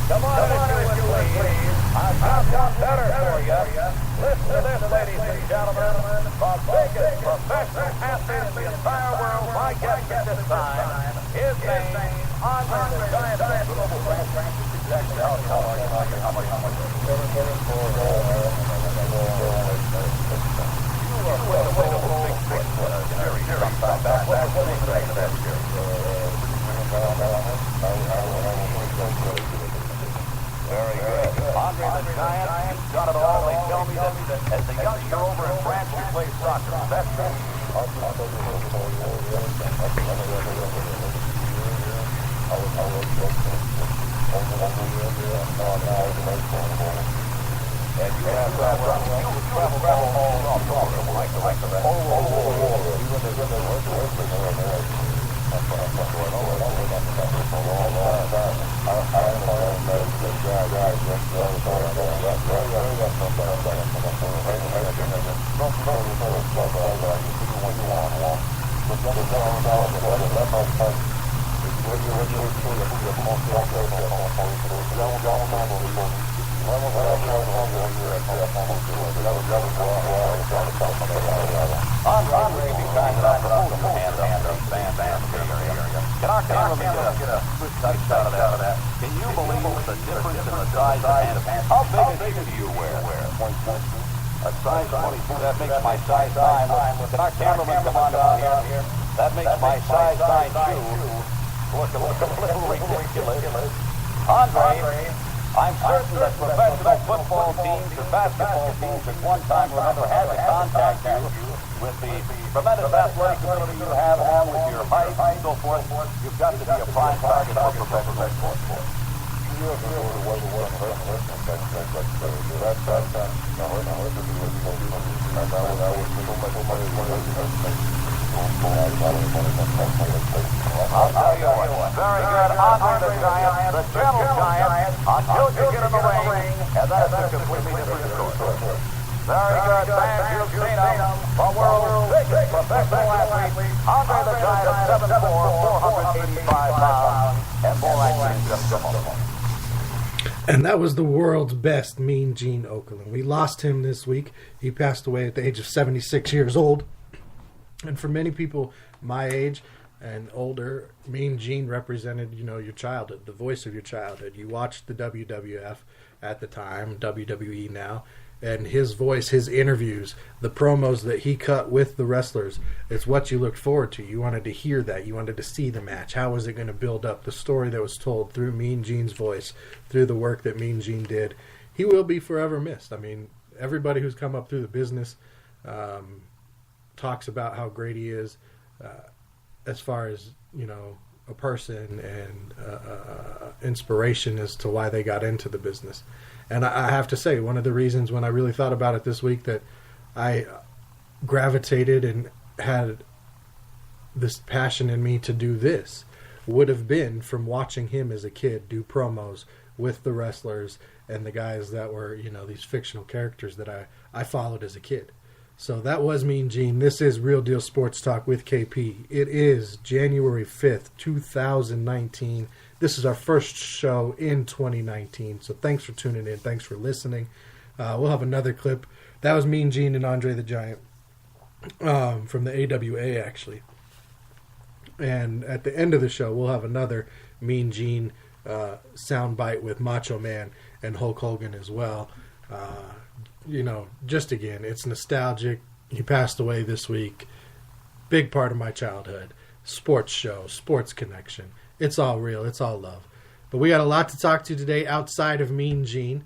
Come on, if you would, please. I've got one better for you. Listen to this, ladies and gentlemen. The biggest professional athlete in the entire world, my guest at this time. His name, Andre the Giant of the Global Franchise. Exactly how much? You are way to hold big Jerry sometime back. What was the name of that year? Very good. Andre the Giant, he's got it all. They tell me that as a youngster over in France, you played soccer. Is that true? And you have traveled all over, like the rest of that. Can our cameraman get a good sight shot of that? Can you believe the difference in the size of hands? How big do you wear? A size 22, that makes my size 9. Can our cameraman come on down here? That makes my size 9 too. Look a little ridiculous. Andre, I'm certain that professional football teams or basketball teams at one time or another had to contact you with the tremendous athletic ability you have, along with your height and so forth. You've got to be a prime target for professional sports. I'll tell you what, very good. Andre the Giant, the gentle giant, until you get in the ring, and that's a completely different story. Very good, fans, you've seen him, the world's biggest professional athlete, Andre the Giant at 7'4", 485 pounds, and more action in just a moment. And that was the world's best Mean Gene Okerlund. We lost him this week. He passed away at the age of 76 years old. And for many people my age and older, Mean Gene represented, your childhood, the voice of your childhood. You watched the WWF at the time, WWE now, and his voice, his interviews, the promos that he cut with the wrestlers, it's what you looked forward to. You wanted to hear that. You wanted to see the match. How was it going to build up? The story that was told through Mean Gene's voice, through the work that Mean Gene did. He will be forever missed. I mean, everybody who's come up through the business talks about how great he is as far as, a person and inspiration as to why they got into the business. And I have to say, one of the reasons when I really thought about it this week that I gravitated and had this passion in me to do this would have been from watching him as a kid do promos with the wrestlers and the guys that were, these fictional characters that I followed as a kid. So that was Mean Gene. This is Real Deal Sports Talk with KP. It is January 5th, 2019. This is our first show in 2019. So thanks for tuning in. Thanks for listening. We'll have another clip. That was Mean Gene and Andre the Giant from the AWA, actually. And at the end of the show, we'll have another Mean Gene soundbite with Macho Man and Hulk Hogan as well. Just again, it's nostalgic. He passed away this week. Big part of my childhood. Sports show, sports connection. It's all real. It's all love. But we got a lot to talk to today outside of Mean Gene.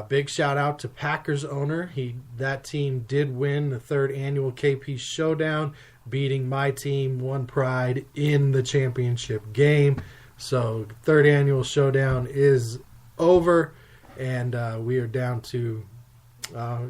Big shout out to Packers owner. That team did win the 3rd annual KP Showdown, beating my team, One Pride, in the championship game. So 3rd annual Showdown is over, and we are down to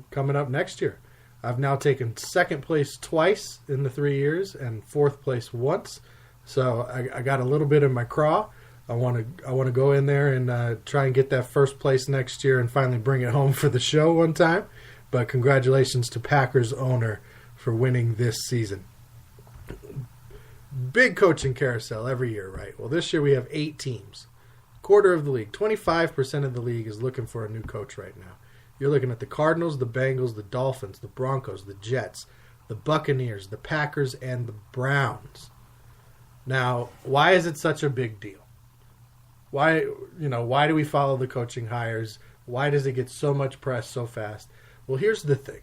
coming up next year. I've now taken 2nd place twice in the 3 years and 4th place once. So I got a little bit in my craw. I want to go in there and try and get that 1st place next year and finally bring it home for the show one time. But congratulations to Packers owner for winning this season. Big coaching carousel every year, right? Well, this year we have 8 teams. quarter of the league, 25% of the league is looking for a new coach right now. You're looking at the Cardinals, the Bengals, the Dolphins, the Broncos, the Jets, the Buccaneers, the Packers, and the Browns. Now, why is it such a big deal? Why do we follow the coaching hires? Why does it get so much press so fast? Well, here's the thing.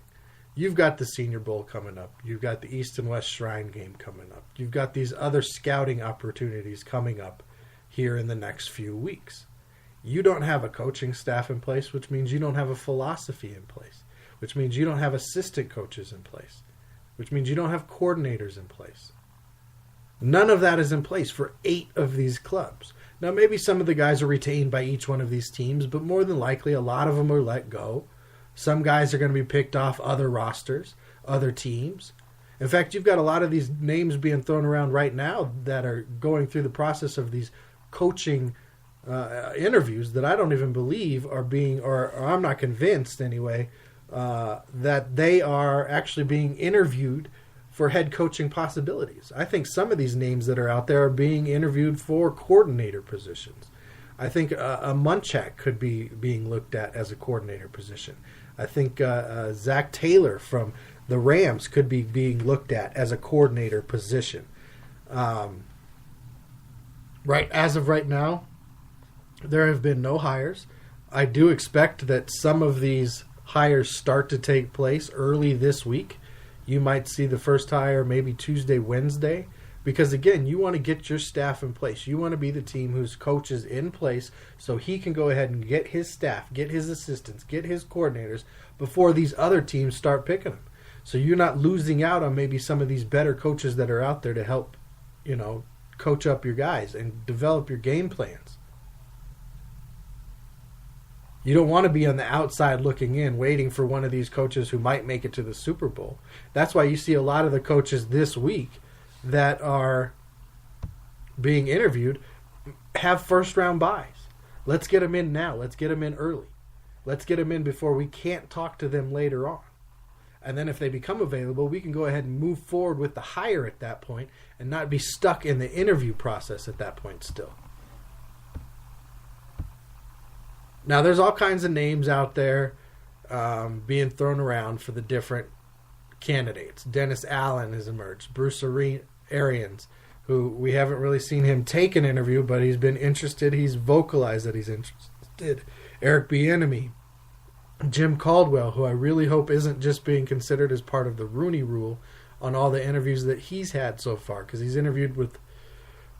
You've got the Senior Bowl coming up. You've got the East and West Shrine game coming up. You've got these other scouting opportunities coming up here in the next few weeks. You don't have a coaching staff in place, which means you don't have a philosophy in place, which means you don't have assistant coaches in place, which means you don't have coordinators in place. None of that is in place for 8 of these clubs. Now, maybe some of the guys are retained by each one of these teams, but more than likely, a lot of them are let go. Some guys are going to be picked off other rosters, other teams. In fact, you've got a lot of these names being thrown around right now that are going through the process of these coaching interviews that I don't even believe are being, or I'm not convinced anyway, that they are actually being interviewed for head coaching possibilities. I think some of these names that are out there are being interviewed for coordinator positions. I think a Munchak could be being looked at as a coordinator position. I think Zach Taylor from the Rams could be being looked at as a coordinator position. Right as of right now, there have been no hires. I do expect that some of these hires start to take place early this week. You might see the first hire maybe Tuesday, Wednesday, because again, you want to get your staff in place. You want to be the team whose coach is in place so he can go ahead and get his staff, get his assistants, get his coordinators before these other teams start picking them. So you're not losing out on maybe some of these better coaches that are out there to help, coach up your guys and develop your game plans. You don't want to be on the outside looking in, waiting for one of these coaches who might make it to the Super Bowl. That's why you see a lot of the coaches this week that are being interviewed have first-round buys. Let's get them in now. Let's get them in early. Let's get them in before we can't talk to them later on. And then if they become available, we can go ahead and move forward with the hire at that point and not be stuck in the interview process at that point still. Now, there's all kinds of names out there being thrown around for the different candidates. Dennis Allen has emerged. Bruce Arians, who we haven't really seen him take an interview, but he's been interested. He's vocalized that he's interested. Eric Bieniemy. Jim Caldwell, who I really hope isn't just being considered as part of the Rooney Rule on all the interviews that he's had so far, because he's interviewed with,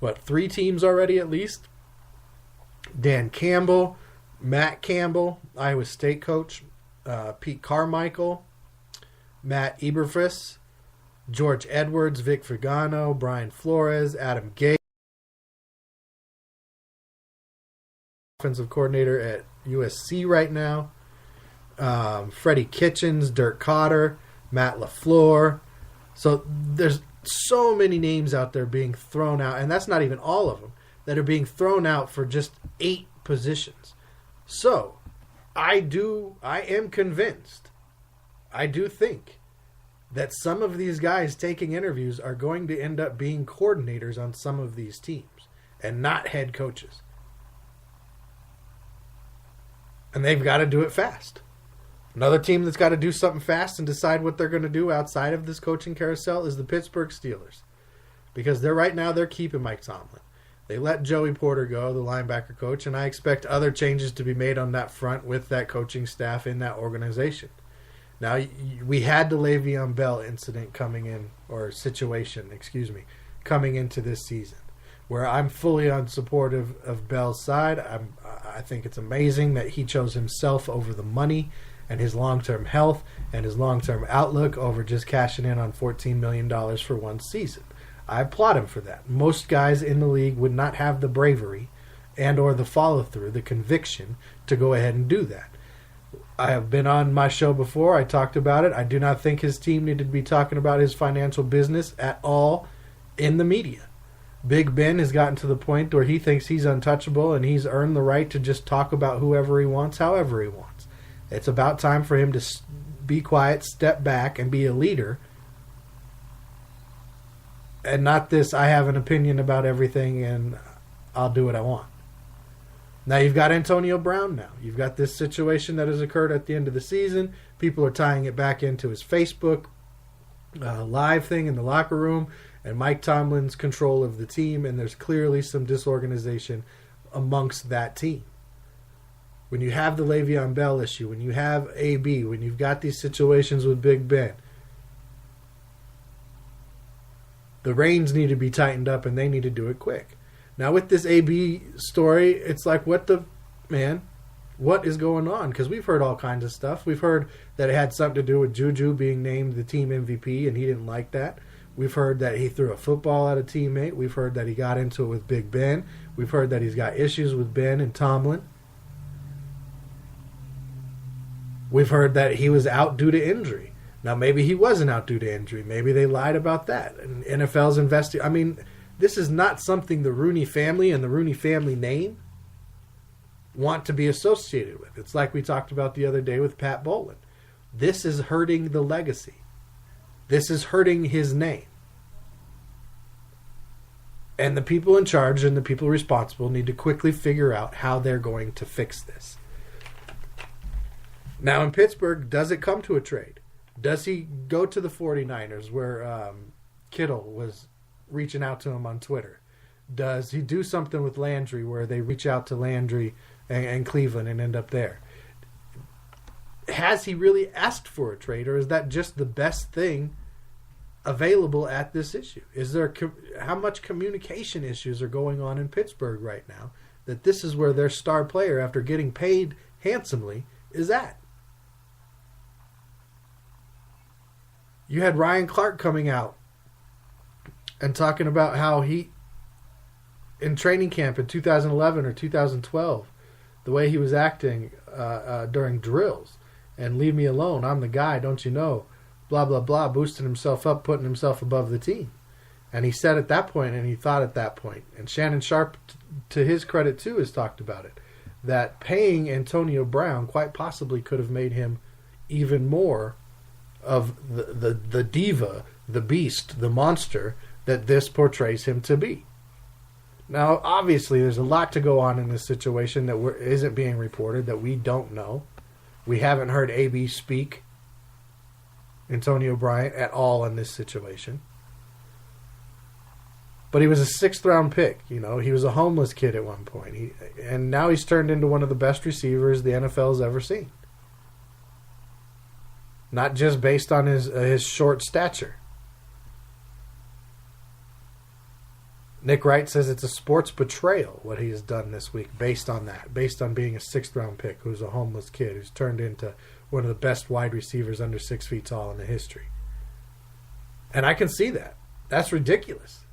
3 teams already at least? Dan Campbell, Matt Campbell, Iowa State coach, Pete Carmichael, Matt Eberflus, George Edwards, Vic Fagano, Brian Flores, Adam Gay, offensive coordinator at USC right now, Freddie Kitchens, Dirk Cotter, Matt LaFleur. So there's so many names out there being thrown out, and that's not even all of them, that are being thrown out for just 8 positions. So, I am convinced, I do think that some of these guys taking interviews are going to end up being coordinators on some of these teams and not head coaches. And they've got to do it fast. Another team that's got to do something fast and decide what they're going to do outside of this coaching carousel is the Pittsburgh Steelers. Because they're keeping Mike Tomlin. They let Joey Porter go, the linebacker coach, and I expect other changes to be made on that front with that coaching staff in that organization. Now, we had the Le'Veon Bell incident coming into this season, where I'm fully on supportive of Bell's side. I think it's amazing that he chose himself over the money and his long-term health and his long-term outlook over just cashing in on $14 million for one season. I applaud him for that. Most guys in the league would not have the bravery and or the follow-through, the conviction to go ahead and do that. I have been on my show before. I talked about it. I do not think his team needed to be talking about his financial business at all in the media. Big Ben has gotten to the point where he thinks he's untouchable and he's earned the right to just talk about whoever he wants, however he wants. It's about time for him to be quiet, step back, and be a leader. And not this, I have an opinion about everything and I'll do what I want. Now you've got Antonio Brown now. You've got this situation that has occurred at the end of the season. People are tying it back into his Facebook live thing in the locker room and Mike Tomlin's control of the team, and there's clearly some disorganization amongst that team. When you have the Le'Veon Bell issue, when you have AB, when you've got these situations with Big Ben, the reins need to be tightened up, and they need to do it quick. Now, with this AB story, it's like, what is going on? Because we've heard all kinds of stuff. We've heard that it had something to do with Juju being named the team MVP, and he didn't like that. We've heard that he threw a football at a teammate. We've heard that he got into it with Big Ben. We've heard that he's got issues with Ben and Tomlin. We've heard that he was out due to injury. Now, maybe he wasn't out due to injury. Maybe they lied about that. And NFL's investing. I mean, this is not something the Rooney family and the Rooney family name want to be associated with. It's like we talked about the other day with Pat Bowlen. This is hurting the legacy. This is hurting his name. And the people in charge and the people responsible need to quickly figure out how they're going to fix this. Now in Pittsburgh, does it come to a trade? Does he go to the 49ers where Kittle was reaching out to him on Twitter? Does he do something with Landry where they reach out to Landry and Cleveland and end up there? Has he really asked for a trade, or is that just the best thing available at this issue? Is there how much communication issues are going on in Pittsburgh right now that this is where their star player, after getting paid handsomely, is at? You had Ryan Clark coming out and talking about how he, in training camp in 2011 or 2012, the way he was acting during drills, and leave me alone, I'm the guy, don't you know, blah, blah, blah, boosting himself up, putting himself above the team. And he said at that point, and he thought at that point, and Shannon Sharp, to his credit too, has talked about it, that paying Antonio Brown quite possibly could have made him even more of the diva, the beast, the monster that this portrays him to be. Now, obviously, there's a lot to go on in this situation that isn't being reported, that we don't know. We haven't heard AB speak, Antonio Bryant, at all in this situation. But he was a 6th-round pick. You know, he was a homeless kid at one point. And now he's turned into one of the best receivers the NFL's ever seen. Not just based on his short stature. Nick Wright says it's a sports betrayal what he has done this week based on that. Based on being a 6th-round pick who's a homeless kid who's turned into one of the best wide receivers under 6 feet tall in the history. And I can see that. That's ridiculous.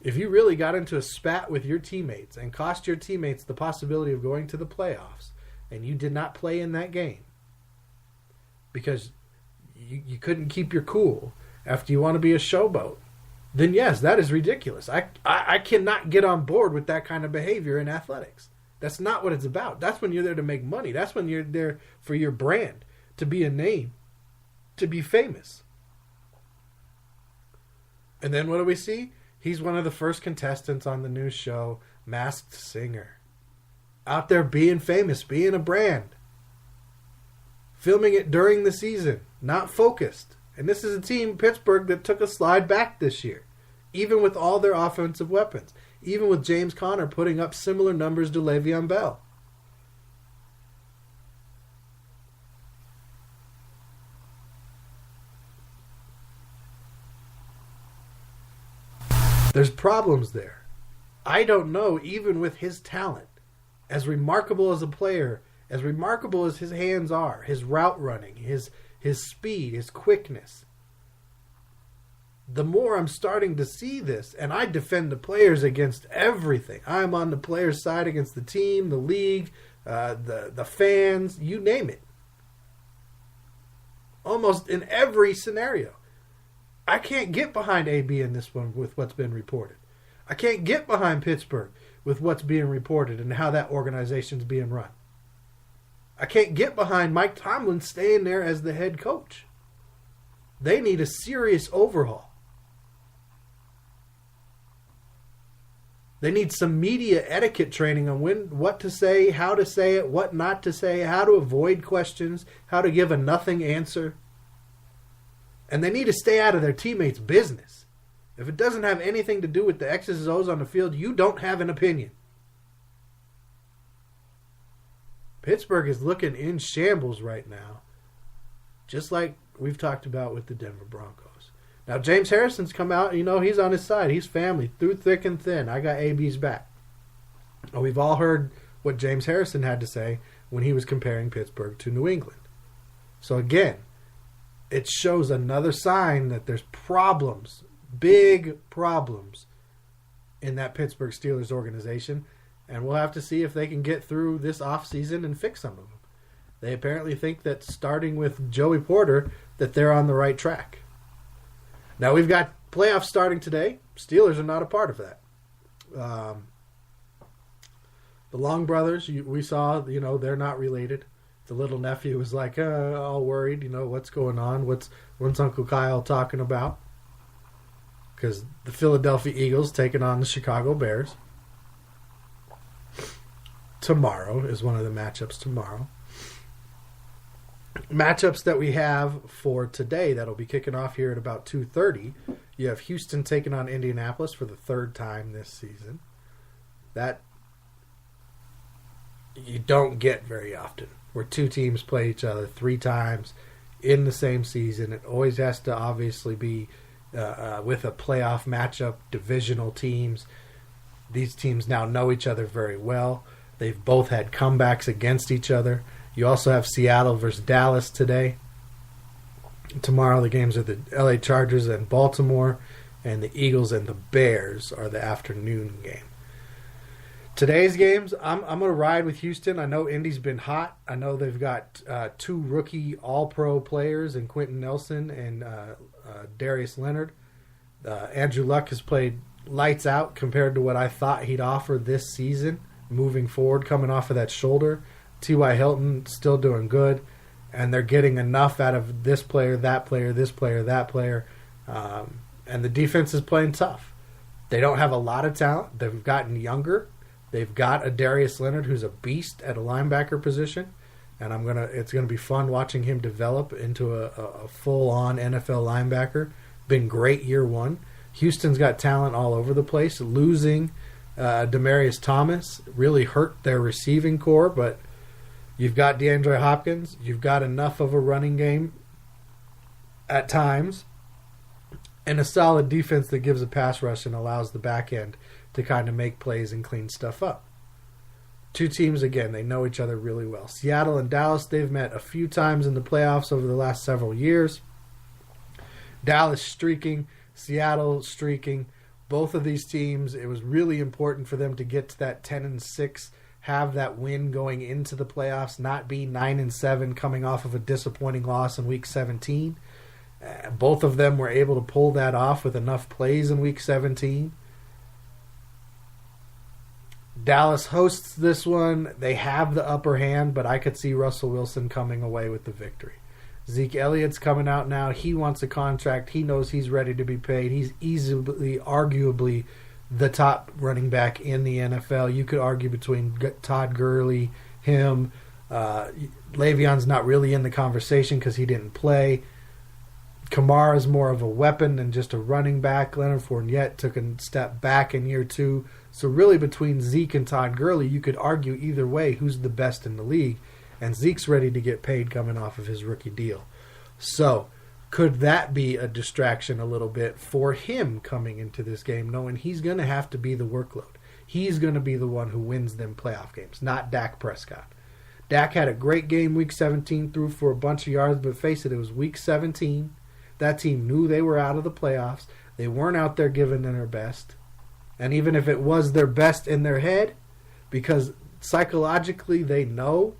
If you really got into a spat with your teammates and cost your teammates the possibility of going to the playoffs, and you did not play in that game because you couldn't keep your cool after you want to be a showboat, then yes, that is ridiculous. I cannot get on board with that kind of behavior in athletics. That's not what it's about. That's when you're there to make money. That's when you're there for your brand, to be a name, to be famous. And then what do we see? He's one of the first contestants on the new show, Masked Singer. Out there being famous, being a brand. Filming it during the season, not focused. And this is a team, Pittsburgh, that took a slide back this year. Even with all their offensive weapons. Even with James Conner putting up similar numbers to Le'Veon Bell. There's problems there. I don't know, even with his talent, as remarkable as a player, as remarkable as his hands are, his route running, his speed, his quickness. The more I'm starting to see this, and I defend the players against everything. I'm on the players' side against the team, the league, the fans, you name it. Almost in every scenario. I can't get behind AB in this one with what's been reported. I can't get behind Pittsburgh with what's being reported and how that organization's being run. I can't get behind Mike Tomlin staying there as the head coach. They need a serious overhaul. They need some media etiquette training on what to say, how to say it, what not to say, how to avoid questions, how to give a nothing answer. And they need to stay out of their teammates' business. If it doesn't have anything to do with the X's and O's on the field, you don't have an opinion. Pittsburgh is looking in shambles right now, just like we've talked about with the Denver Broncos. Now, James Harrison's come out, he's on his side. He's family, through thick and thin. I got AB's back. Well, we've all heard what James Harrison had to say when he was comparing Pittsburgh to New England. So, again, it shows another sign that there's problems, big problems, in that Pittsburgh Steelers organization. And we'll have to see if they can get through this offseason and fix some of them. They apparently think that starting with Joey Porter, that they're on the right track. Now, we've got playoffs starting today. Steelers are not a part of that. The Long brothers, we saw, they're not related. The little nephew was like, all worried, what's going on? What's Uncle Kyle talking about? Because the Philadelphia Eagles taking on the Chicago Bears. Tomorrow is one of the matchups tomorrow. Matchups that we have for today that'll be kicking off here at about 2:30. You have Houston taking on Indianapolis for the third time this season. That you don't get very often, where two teams play each other 3 times in the same season. It always has to obviously be with a playoff matchup, divisional teams. These teams now know each other very well. They've both had comebacks against each other. You also have Seattle versus Dallas today. Tomorrow the games are the LA Chargers and Baltimore, and the Eagles and the Bears are the afternoon game. Today's games, I'm going to ride with Houston. I know Indy's been hot. I know they've got 2 rookie all-pro players in Quentin Nelson and Darius Leonard. Andrew Luck has played lights out compared to what I thought he'd offer this season. Moving forward, coming off of that shoulder. T.Y. Hilton still doing good, and they're getting enough out of this player, that player, this player, that player, and the defense is playing tough. They don't have a lot of talent. They've gotten younger. They've got a Darius Leonard who's a beast at a linebacker position, and it's gonna be fun watching him develop into a full-on NFL linebacker. Been great year one. Houston's got talent all over the place. Losing Demaryius Thomas really hurt their receiving core, but you've got DeAndre Hopkins. You've got enough of a running game at times, and a solid defense that gives a pass rush and allows the back end to kind of make plays and clean stuff up. Two teams, again, they know each other really well. Seattle and Dallas, they've met a few times in the playoffs over the last several years. Dallas streaking, Seattle streaking. Both of these teams, it was really important for them to get to that 10-6, have that win going into the playoffs, not be 9-7 coming off of a disappointing loss in Week 17. Both of them were able to pull that off with enough plays in Week 17. Dallas hosts this one. They have the upper hand, but I could see Russell Wilson coming away with the victory. Zeke Elliott's coming out now. He wants a contract. He knows he's ready to be paid. He's easily, arguably, the top running back in the NFL. You could argue between Todd Gurley, him. Le'Veon's not really in the conversation because he didn't play. Kamara's more of a weapon than just a running back. Leonard Fournette took a step back in year 2. So really between Zeke and Todd Gurley, you could argue either way who's the best in the league. And Zeke's ready to get paid coming off of his rookie deal. So could that be a distraction a little bit for him coming into this game, knowing he's going to have to be the workload? He's going to be the one who wins them playoff games, not Dak Prescott. Dak had a great game Week 17, threw for a bunch of yards, but face it, it was Week 17. That team knew they were out of the playoffs. They weren't out there giving them their best. And even if it was their best in their head, because psychologically they know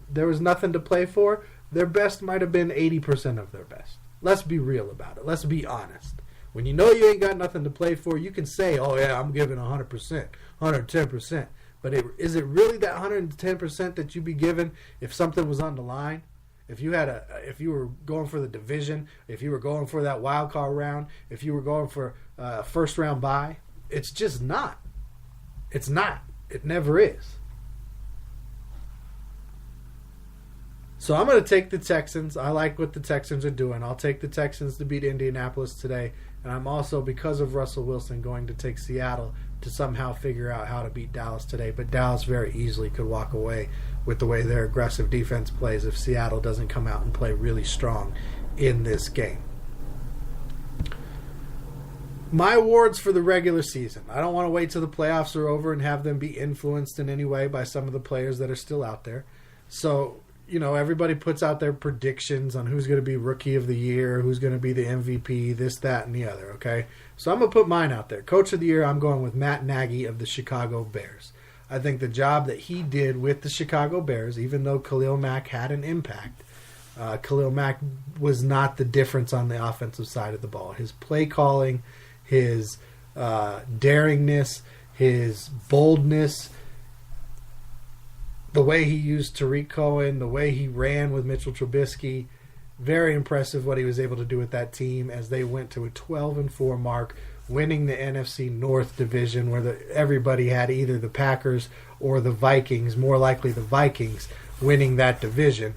there was nothing to play for, their best might have been 80% of their best. Let's be real about it. Let's be honest. When you know you ain't got nothing to play for, you can say, oh yeah, I'm giving 100%, 110%. But is it really that 110% that you'd be given if something was on the line? If you were going for the division, if you were going for that wild card round, if you were going for first round bye, it's just not. It's not. It never is. So I'm going to take the Texans. I like what the Texans are doing. I'll take the Texans to beat Indianapolis today. And I'm also, because of Russell Wilson, going to take Seattle to somehow figure out how to beat Dallas today. But Dallas very easily could walk away with the way their aggressive defense plays if Seattle doesn't come out and play really strong in this game. My awards for the regular season. I don't want to wait till the playoffs are over and have them be influenced in any way by some of the players that are still out there. So, everybody puts out their predictions on who's going to be Rookie of the Year, who's going to be the MVP, this, that, and the other, okay? So I'm going to put mine out there. Coach of the Year, I'm going with Matt Nagy of the Chicago Bears. I think the job that he did with the Chicago Bears, even though Khalil Mack had an impact, Khalil Mack was not the difference on the offensive side of the ball. His play calling, his daringness, his boldness, the way he used Tariq Cohen, the way he ran with Mitchell Trubisky, very impressive what he was able to do with that team as they went to a 12-4 mark, winning the NFC North division where everybody had either the Packers or the Vikings, more likely the Vikings, winning that division.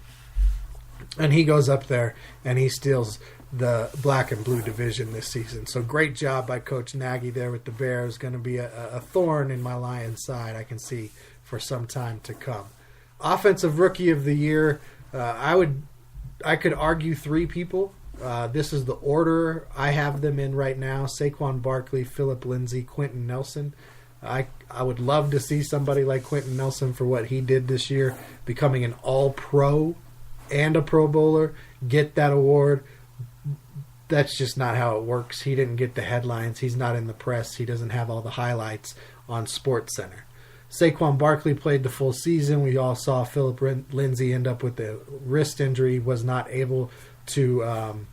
And he goes up there and he steals the black and blue division this season. So great job by Coach Nagy there with the Bears. Going to be a thorn in my Lions' side, I can see, for some time to come. Offensive Rookie of the Year, I could argue three people. This is the order I have them in right now: Saquon Barkley, Phillip Lindsay, Quentin Nelson. I would love to see somebody like Quentin Nelson for what he did this year, becoming an All-Pro and a Pro Bowler, get that award. That's just not how it works. He didn't get the headlines. He's not in the press. He doesn't have all the highlights on SportsCenter. Saquon Barkley played the full season. We all saw Phillip Lindsay end up with a wrist injury, was not able to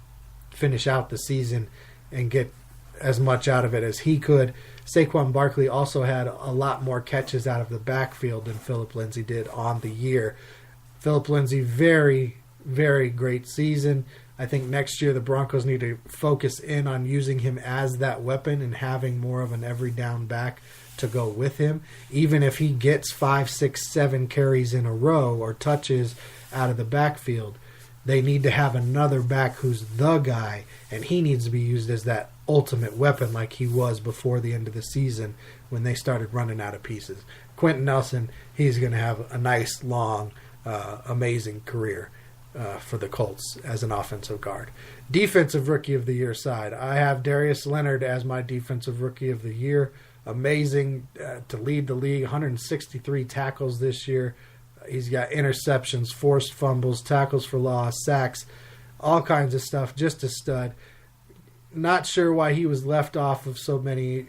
finish out the season and get as much out of it as he could. Saquon Barkley also had a lot more catches out of the backfield than Phillip Lindsay did on the year. Phillip Lindsay, very, very great season. I think next year the Broncos need to focus in on using him as that weapon and having more of an every down back to go with him. Even if he gets 5, 6, 7 carries in a row or touches out of the backfield, they need to have another back who's the guy, and he needs to be used as that ultimate weapon like he was before the end of the season when they started running out of pieces. Quentin Nelson, he's going to have a nice, long, amazing career for the Colts as an offensive guard. Defensive Rookie of the Year side, I have Darius Leonard as my Defensive Rookie of the Year. Amazing to lead the league, 163 tackles this year. He's got interceptions, forced fumbles, tackles for loss, sacks, all kinds of stuff. Just a stud. Not sure why he was left off of so many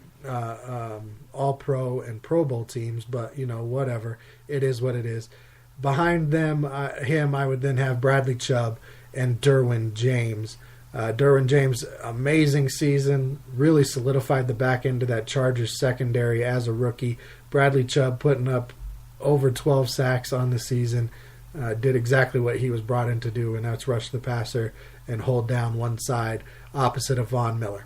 All-Pro and Pro Bowl teams, but, whatever. It is what it is. Behind him, I would then have Bradley Chubb and Derwin James. Derwin James, amazing season, really solidified the back end of that Chargers secondary as a rookie. Bradley Chubb putting up over 12 sacks on the season, did exactly what he was brought in to do, and that's rush the passer and hold down one side opposite of Von Miller.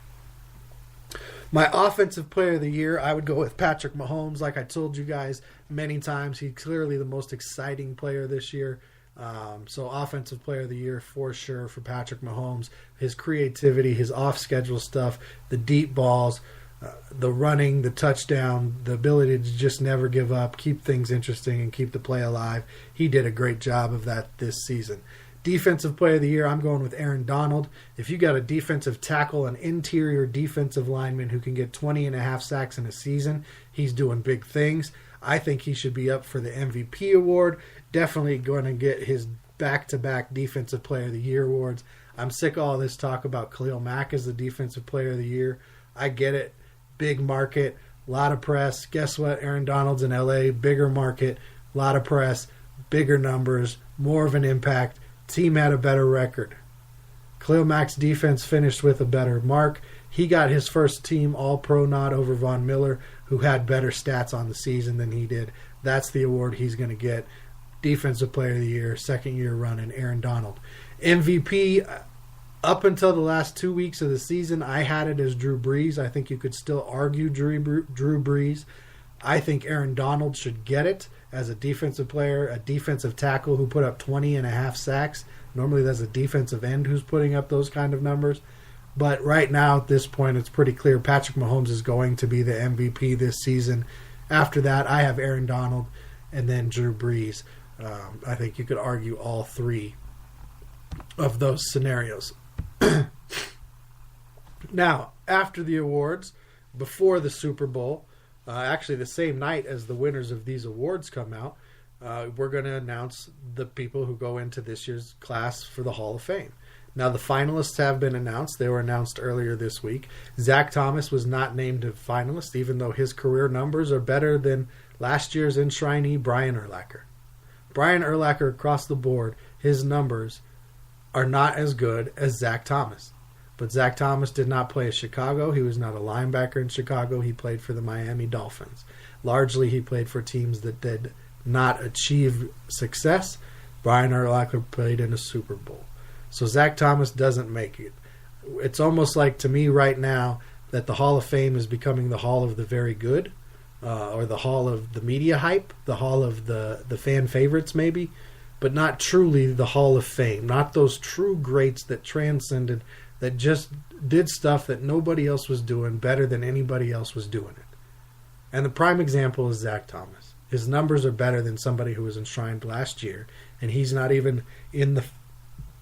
My Offensive Player of the Year, I would go with Patrick Mahomes. Like I told you guys many times, he's clearly the most exciting player this year. So Offensive Player of the Year for sure for Patrick Mahomes. His creativity, his off-schedule stuff, the deep balls, the running, the touchdown, the ability to just never give up, keep things interesting, and keep the play alive. He did a great job of that this season. Defensive Player of the Year, I'm going with Aaron Donald. If you got a defensive tackle, an interior defensive lineman who can get 20.5 sacks in a season, he's doing big things. I think he should be up for the MVP award. Definitely going to get his back-to-back Defensive Player of the Year awards. I'm sick of all this talk about Khalil Mack as the Defensive Player of the Year. I get it. Big market, a lot of press. Guess what? Aaron Donald's in LA, bigger market, a lot of press, bigger numbers, more of an impact. Team had a better record. Khalil Mack's defense finished with a better mark. He got his first team All-Pro nod over Von Miller, who had better stats on the season than he did. That's the award he's going to get. Defensive Player of the Year, second-year running, Aaron Donald. MVP, up until the last 2 weeks of the season, I had it as Drew Brees. I think you could still argue Drew Brees. I think Aaron Donald should get it as a defensive player, a defensive tackle who put up 20.5 sacks. Normally that's a defensive end who's putting up those kind of numbers. But right now, at this point, it's pretty clear Patrick Mahomes is going to be the MVP this season. After that, I have Aaron Donald and then Drew Brees. I think you could argue all three of those scenarios. Now, after the awards, before the Super Bowl, actually the same night as the winners of these awards come out, we're going to announce the people who go into this year's class for the Hall of Fame. Now, the finalists have been announced. They were announced earlier this week. Zach Thomas was not named a finalist, even though his career numbers are better than last year's enshrinee, Brian Urlacher. Brian Urlacher, across the board, his numbers are not as good as Zach Thomas. But Zach Thomas did not play at Chicago. He was not a linebacker in Chicago. He played for the Miami Dolphins. Largely, he played for teams that did not achieve success. Brian Urlacher played in a Super Bowl. So Zach Thomas doesn't make it. It's almost like, to me right now, that the Hall of Fame is becoming the Hall of the Very Good, or the Hall of the Media Hype, the Hall of the fan favorites maybe, but not truly the Hall of Fame. Not those true greats that transcended, that just did stuff that nobody else was doing better than anybody else was doing it. And the prime example is Zach Thomas. His numbers are better than somebody who was enshrined last year, and he's not even in the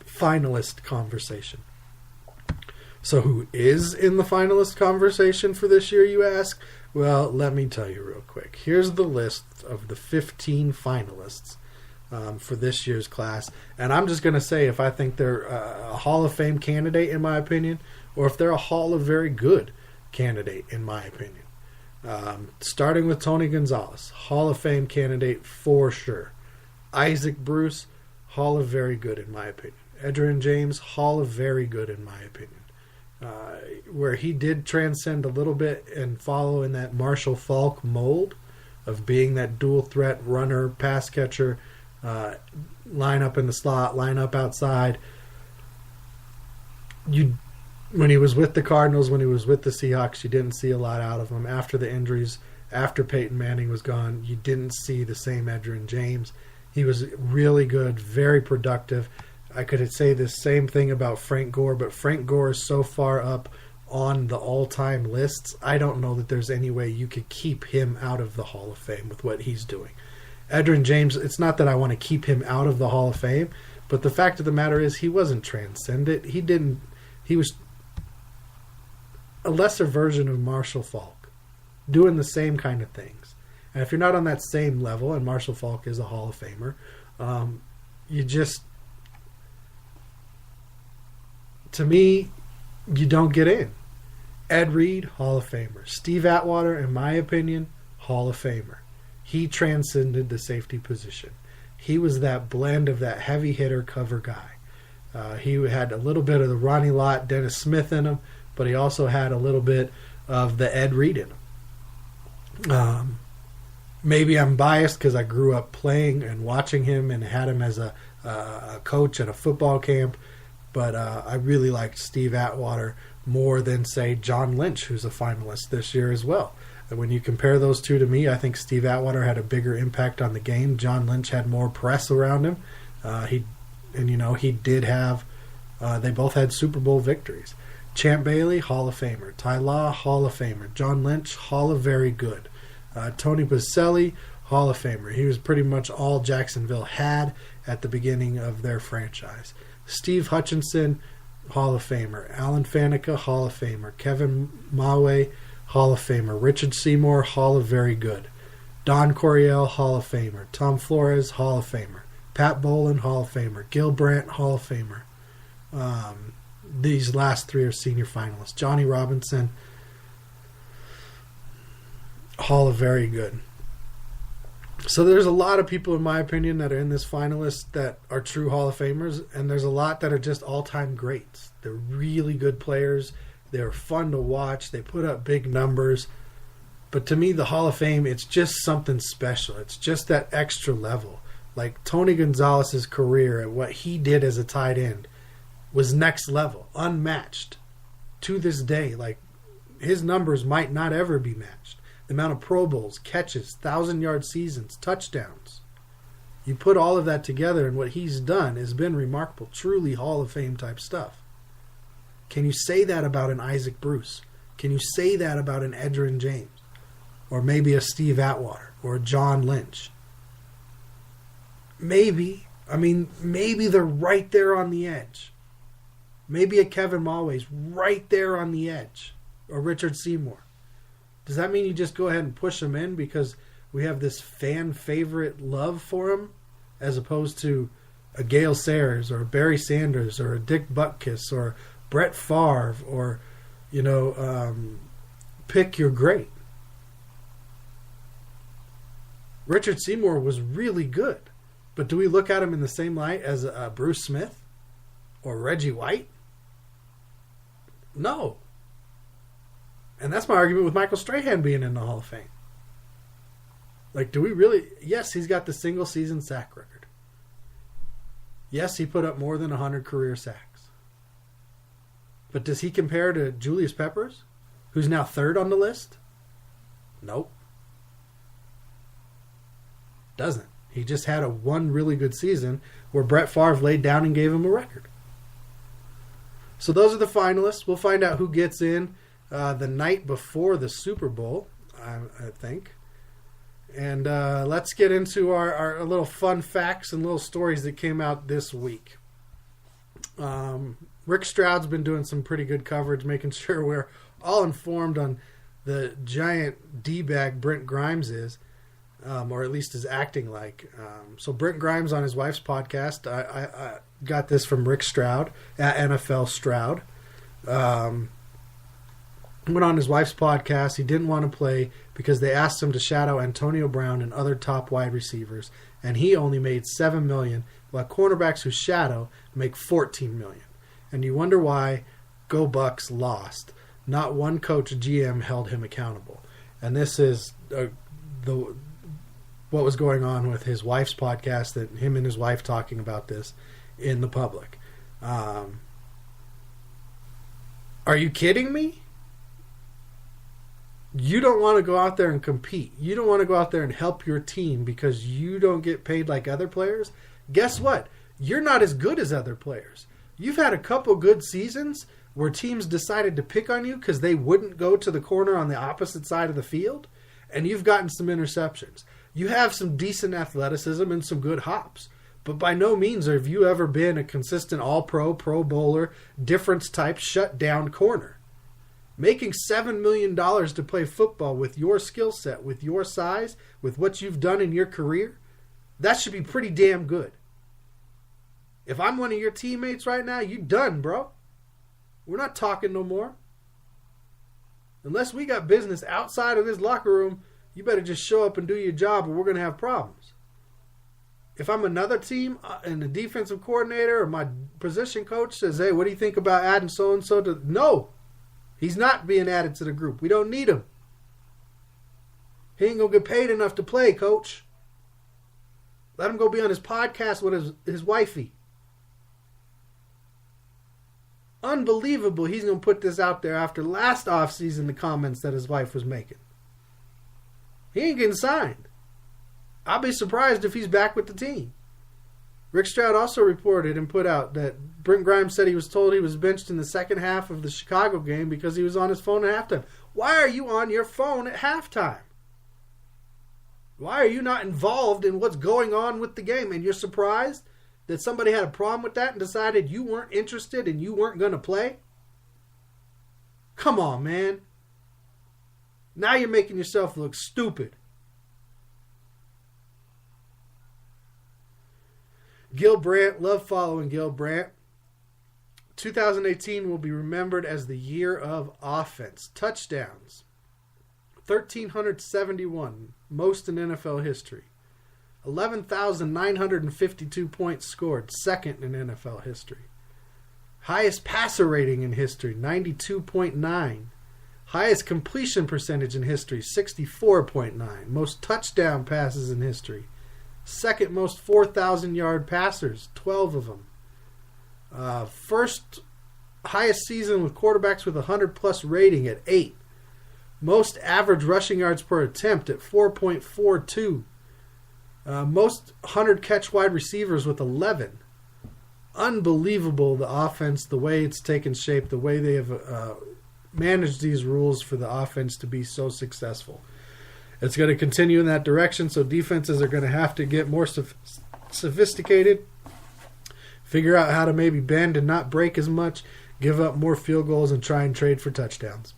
finalist conversation. So who is in the finalist conversation for this year, you ask? Well, let me tell you real quick. Here's the list of the 15 finalists for this year's class. And I'm just going to say if I think they're a Hall of Fame candidate, in my opinion, or if they're a Hall of Very Good candidate, in my opinion. Starting with Tony Gonzalez, Hall of Fame candidate for sure. Isaac Bruce, Hall of Very Good, in my opinion. Edgerrin James, Hall of Very Good, in my opinion. Where he did transcend a little bit and follow in that Marshall Faulk mold of being that dual threat runner, pass catcher, line up in the slot, line up outside. When he was with the Cardinals, when he was with the Seahawks, you didn't see a lot out of him. After the injuries, after Peyton Manning was gone, you didn't see the same Edgerrin James. He was really good, very productive. I could say the same thing about Frank Gore, but Frank Gore is so far up on the all-time lists, I don't know that there's any way you could keep him out of the Hall of Fame with what he's doing. Edgerrin James, it's not that I want to keep him out of the Hall of Fame, but the fact of the matter is he wasn't transcendent. He was a lesser version of Marshall Faulk, doing the same kind of things. And if you're not on that same level, and Marshall Faulk is a Hall of Famer, to me, you don't get in. Ed Reed, Hall of Famer. Steve Atwater, in my opinion, Hall of Famer. He transcended the safety position. He was that blend of that heavy hitter cover guy. He had a little bit of the Ronnie Lott, Dennis Smith in him, but he also had a little bit of the Ed Reed in him. Maybe I'm biased because I grew up playing and watching him and had him as a coach at a football camp, but I really liked Steve Atwater more than, say, John Lynch, who's a finalist this year as well. And when you compare those two to me, I think Steve Atwater had a bigger impact on the game. John Lynch had more press around him. He did have, they both had Super Bowl victories. Champ Bailey, Hall of Famer. Ty Law, Hall of Famer. John Lynch, Hall of Very Good. Tony Baselli, Hall of Famer. He was pretty much all Jacksonville had at the beginning of their franchise. Steve Hutchinson, Hall of Famer. Alan Faneca, Hall of Famer. Kevin Mawe, Hall of Famer. Richard Seymour, Hall of Very Good. Don Coryell, Hall of Famer. Tom Flores, Hall of Famer. Pat Boland, Hall of Famer. Gil Brandt, Hall of Famer. These last three are senior finalists. Johnny Robinson, Hall of Very Good. So there's a lot of people, in my opinion, that are in this finalist that are true Hall of Famers, and there's a lot that are just all-time greats. They're really good players. They're fun to watch. They put up big numbers. But to me, the Hall of Fame, it's just something special. It's just that extra level. Like Tony Gonzalez's career and what he did as a tight end was next level, unmatched. To this day, like his numbers might not ever be matched. the amount of Pro Bowls, catches, 1,000-yard seasons, touchdowns. You put all of that together, and what he's done has been remarkable, truly Hall of Fame type stuff. Can you say that about an Isaac Bruce? Can you say that about an Edgerrin James? Or maybe a Steve Atwater or a John Lynch? Maybe. I mean, maybe they're right there on the edge. Maybe a Kevin Mulway's right there on the edge. Or Richard Seymour. Does that mean you just go ahead and push them in because we have this fan favorite love for him, as opposed to a Gale Sayers or a Barry Sanders or a Dick Butkus or Brett Favre or, pick your great. Richard Seymour was really good, but do we look at him in the same light as Bruce Smith or Reggie White? No. And that's my argument with Michael Strahan being in the Hall of Fame. Like, do we really? Yes, he's got the single season sack record. Yes, he put up more than 100 career sacks. But does he compare to Julius Peppers, who's now third on the list? Nope. Doesn't. He just had one really good season where Brett Favre laid down and gave him a record. So those are the finalists. We'll find out who gets in the night before the Super Bowl, I think. And let's get into our little fun facts and little stories that came out this week. Rick Stroud's been doing some pretty good coverage, making sure we're all informed on the giant D-bag Brent Grimes is, or at least is acting like. So Brent Grimes on his wife's podcast, I got this from Rick Stroud, at NFL Stroud. Went on his wife's podcast. He didn't want to play because they asked him to shadow Antonio Brown and other top wide receivers, and he only made $7 million, while cornerbacks who shadow make $14 million. And you wonder why Go Bucks lost. Not one coach or GM held him accountable. And this is what was going on with his wife's podcast, that him and his wife talking about this in the public. Are you kidding me? You don't want to go out there and compete. You don't want to go out there and help your team because you don't get paid like other players. Guess what? You're not as good as other players. You've had a couple good seasons where teams decided to pick on you because they wouldn't go to the corner on the opposite side of the field, and you've gotten some interceptions. You have some decent athleticism and some good hops, but by no means have you ever been a consistent all-pro, pro bowler, difference-type, shut-down corner. Making $7 million to play football with your skill set, with your size, with what you've done in your career, that should be pretty damn good. If I'm one of your teammates right now, you done, bro. We're not talking no more. Unless we got business outside of this locker room, you better just show up and do your job or we're going to have problems. If I'm another team and the defensive coordinator or my position coach says, hey, what do you think about adding so-and-so to... No. He's not being added to the group. We don't need him. He ain't going to get paid enough to play, coach. Let him go be on his podcast with his wifey. Unbelievable he's going to put this out there after last offseason, the comments that his wife was making. He ain't getting signed. I'll be surprised if he's back with the team. Rick Stroud also reported and put out that Brent Grimes said he was told he was benched in the second half of the Chicago game because he was on his phone at halftime. Why are you on your phone at halftime? Why are you not involved in what's going on with the game? And you're surprised that somebody had a problem with that and decided you weren't interested and you weren't going to play? Come on, man. Now you're making yourself look stupid. Gil Brandt, love following Gil Brandt. 2018 will be remembered as the year of offense. Touchdowns, 1,371, most in NFL history. 11,952 points scored, second in NFL history. Highest passer rating in history, 92.9. Highest completion percentage in history, 64.9. Most touchdown passes in history. Second most 4,000-yard passers, 12 of them. First highest season with quarterbacks with 100-plus rating at 8. Most average rushing yards per attempt at 4.42. Most 100 catch wide receivers with 11. Unbelievable, the offense, the way it's taken shape, the way they have managed these rules for the offense to be so successful. It's going to continue in that direction, so defenses are going to have to get more sophisticated, figure out how to maybe bend and not break as much, give up more field goals, and try and trade for touchdowns.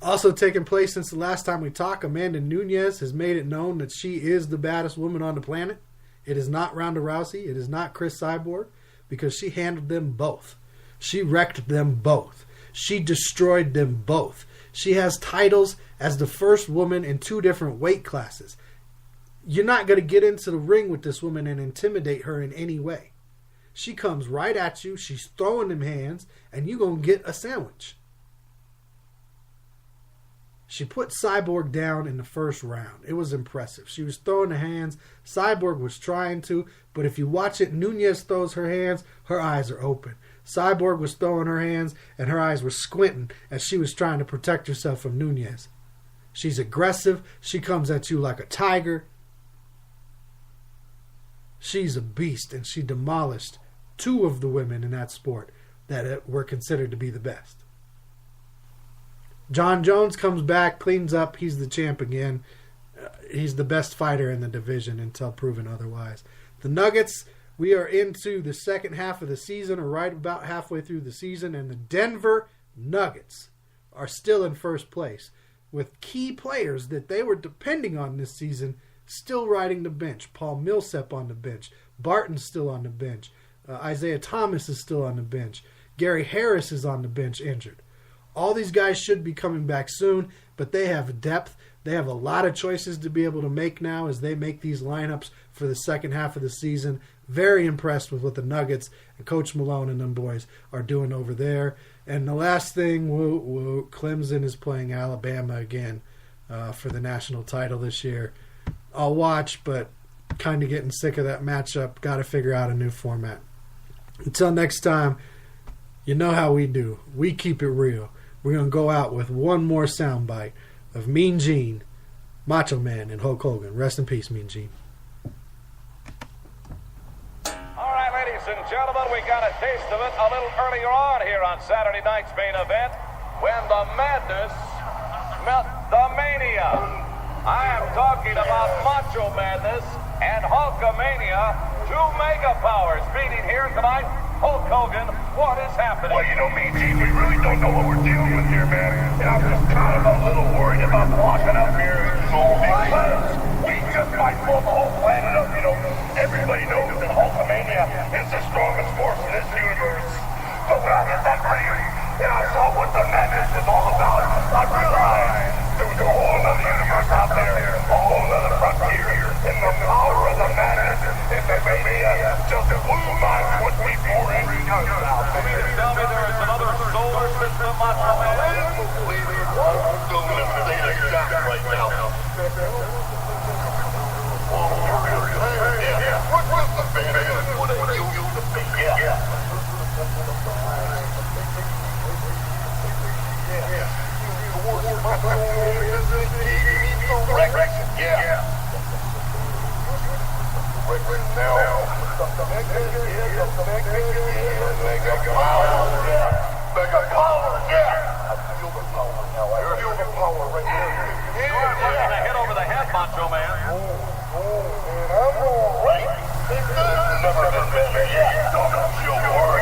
Also taking place since the last time we talked, Amanda Nunes has made it known that she is the baddest woman on the planet. It is not Ronda Rousey. It is not Chris Cyborg, because she handled them both. She wrecked them both. She destroyed them both. She has titles as the first woman in 2 different weight classes. You're not going to get into the ring with this woman and intimidate her in any way. She comes right at you. She's throwing them hands, and you're going to get a sandwich. She put Cyborg down in the first round. It was impressive. She was throwing the hands. Cyborg was trying to, but if you watch it, Nunes throws her hands, her eyes are open. Cyborg was throwing her hands, and her eyes were squinting as she was trying to protect herself from Nunes. She's aggressive. She comes at you like a tiger. She's a beast, and she demolished 2 of the women in that sport that were considered to be the best. John Jones comes back, cleans up. He's the champ again. He's the best fighter in the division until proven otherwise. The Nuggets, we are into the second half of the season, or right about halfway through the season, and the Denver Nuggets are still in first place with key players that they were depending on this season still riding the bench. Paul Millsap on the bench. Barton's still on the bench. Isaiah Thomas is still on the bench. Gary Harris is on the bench injured. All these guys should be coming back soon, but they have depth. They have a lot of choices to be able to make now as they make these lineups for the second half of the season. Very impressed with what the Nuggets and Coach Malone and them boys are doing over there. And the last thing, Clemson is playing Alabama again for the national title this year. I'll watch, but kind of getting sick of that matchup. Got to figure out a new format. Until next time, you know how we do. We keep it real. We're going to go out with one more soundbite of Mean Gene, Macho Man, and Hulk Hogan. Rest in peace, Mean Gene. All right, ladies and gentlemen, we got a taste of it a little earlier on here on Saturday night's main event when the madness met the mania. I am talking about Macho Madness and Hulkamania, 2 mega powers meeting here tonight. Hulk Hogan, what is happening? Well, you know, Mean Gene, we really don't know what we're dealing with here, man. And I'm just kind of a little worried about walking up here because we just might blow the whole planet up, you know. Everybody knows that Hulkamania is the strongest force in this universe. But when I hit that ring and I saw what the madness is all about, I realized there was a whole other universe out there, a whole other frontier, and the power of the madness and the mania just blew my 24-inch guns out. You mean to tell me there is another solar system, Macho Man? Still in a state of shock right now. Yeah. What's the big man? What are you the big? Yeah. Macho Man. Never been better. Yeah. Don't you worry.